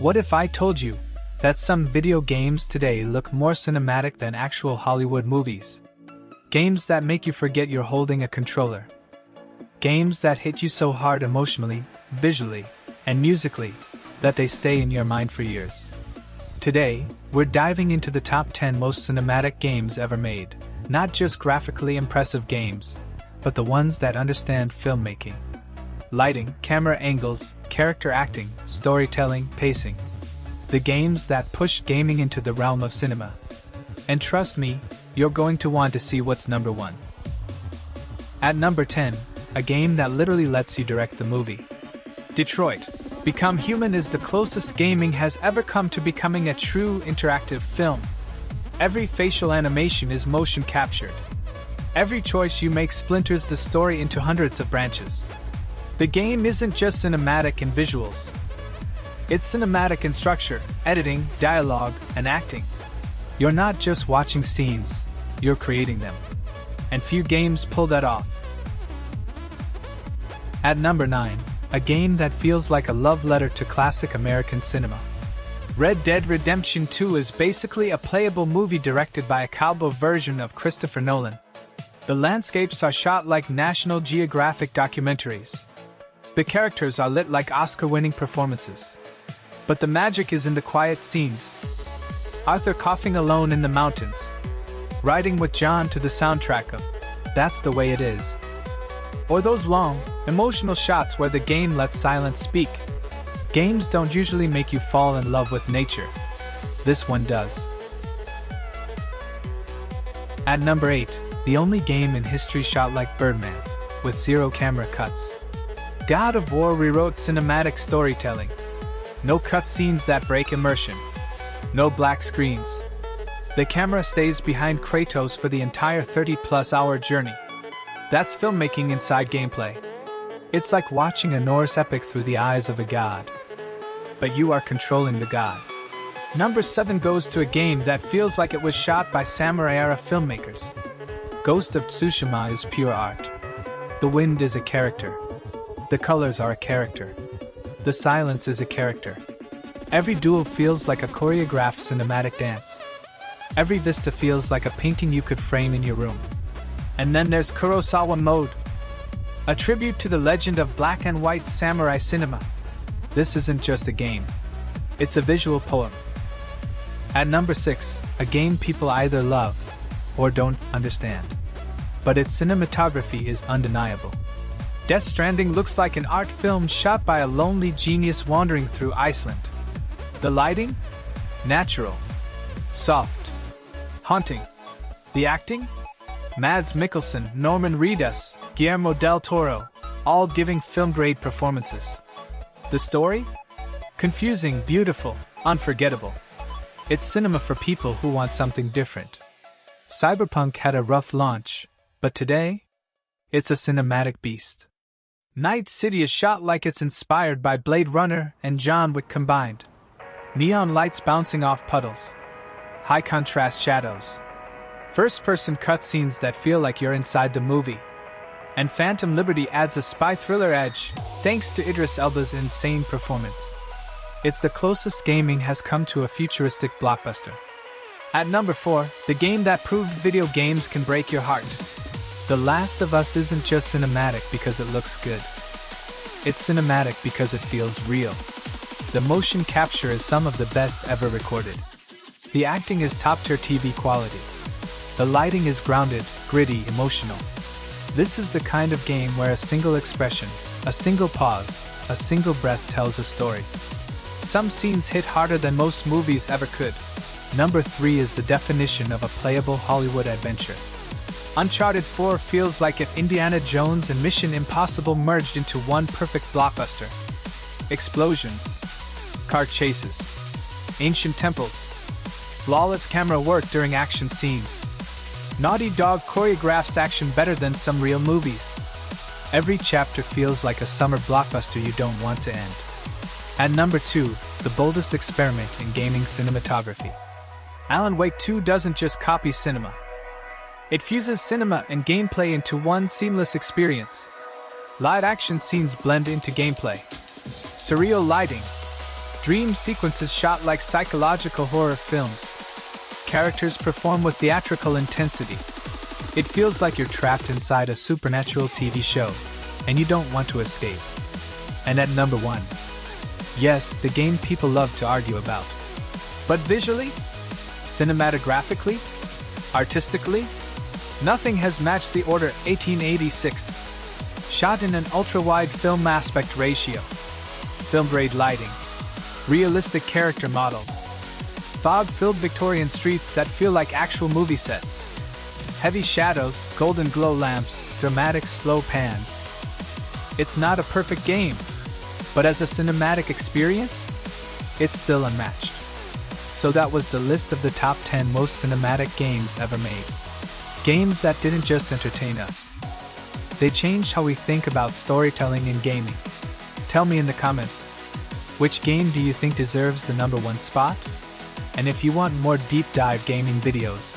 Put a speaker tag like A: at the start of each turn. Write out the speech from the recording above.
A: What if I told you that some video games today look more cinematic than actual Hollywood movies? Games that make you forget you're holding a controller. Games that hit you so hard emotionally, visually, and musically that they stay in your mind for years. Today, we're diving into the top 10 most cinematic games ever made. Not just graphically impressive games, but the ones that understand filmmaking. Lighting, camera angles, character acting, storytelling, pacing. The games that push gaming into the realm of cinema. And trust me, you're going to want to see what's number 1. At number 10, a game that literally lets you direct the movie. Detroit: Become Human is the closest gaming has ever come to becoming a true interactive film. Every facial animation is motion captured. Every choice you make splinters the story into hundreds of branches. The game isn't just cinematic in visuals. It's cinematic in structure, editing, dialogue, and acting. You're not just watching scenes, you're creating them. And few games pull that off. At number 9, a game that feels like a love letter to classic American cinema. Red Dead Redemption 2 is basically a playable movie directed by a cowboy version of Christopher Nolan. The landscapes are shot like National Geographic documentaries. The characters are lit like Oscar-winning performances. But the magic is in the quiet scenes. Arthur coughing alone in the mountains. Riding with John to the soundtrack of That's the Way It Is. Or those long, emotional shots where the game lets silence speak. Games don't usually make you fall in love with nature. This one does. At number 8, the only game in history shot like Birdman, with 0 camera cuts. God of War rewrote cinematic storytelling. No cutscenes that break immersion. No black screens. The camera stays behind Kratos for the entire 30-plus hour journey. That's filmmaking inside gameplay. It's like watching a Norse epic through the eyes of a god. But you are controlling the god. Number 7 goes to a game that feels like it was shot by samurai-era filmmakers. Ghost of Tsushima is pure art. The wind is a character. The colors are a character. The silence is a character. Every duel feels like a choreographed cinematic dance. Every vista feels like a painting you could frame in your room. And then there's Kurosawa Mode, a tribute to the legend of black and white samurai cinema. This isn't just a game. It's a visual poem. At number 6, a game people either love or don't understand. But its cinematography is undeniable. Death Stranding looks like an art film shot by a lonely genius wandering through Iceland. The lighting? Natural. Soft. Haunting. The acting? Mads Mikkelsen, Norman Reedus, Guillermo del Toro, all giving film-grade performances. The story? Confusing, beautiful, unforgettable. It's cinema for people who want something different. Cyberpunk had a rough launch, but today, it's a cinematic beast. Night City is shot like it's inspired by Blade Runner and John Wick combined. Neon lights bouncing off puddles. High contrast shadows. First-person cutscenes that feel like you're inside the movie. And Phantom Liberty adds a spy thriller edge, thanks to Idris Elba's insane performance. It's the closest gaming has come to a futuristic blockbuster. At number 4, the game that proved video games can break your heart. The Last of Us isn't just cinematic because it looks good. It's cinematic because it feels real. The motion capture is some of the best ever recorded. The acting is top-tier TV quality. The lighting is grounded, gritty, emotional. This is the kind of game where a single expression, a single pause, a single breath tells a story. Some scenes hit harder than most movies ever could. Number 3 is the definition of a playable Hollywood adventure. Uncharted 4 feels like if Indiana Jones and Mission Impossible merged into one perfect blockbuster. Explosions, car chases, ancient temples, flawless camera work during action scenes. Naughty Dog choreographs action better than some real movies. Every chapter feels like a summer blockbuster you don't want to end. At number 2, the boldest experiment in gaming cinematography. Alan Wake 2 doesn't just copy cinema. It fuses cinema and gameplay into one seamless experience. Live action scenes blend into gameplay. Surreal lighting, Dream sequences shot like psychological horror films. Characters perform with theatrical intensity. It feels like you're trapped inside a supernatural TV show, and you don't want to escape. And at number 1. Yes, the game people love to argue about. But visually, cinematographically, artistically, nothing has matched The Order 1886. Shot in an ultra-wide film aspect ratio, film-grade lighting, realistic character models, fog-filled Victorian streets that feel like actual movie sets, heavy shadows, golden glow lamps, dramatic slow pans. It's not a perfect game, but as a cinematic experience, it's still unmatched. So that was the list of the top 10 most cinematic games ever made. Games that didn't just entertain us. They changed how we think about storytelling in gaming. Tell me in the comments, which game do you think deserves the number 1 spot? And if you want more deep dive gaming videos,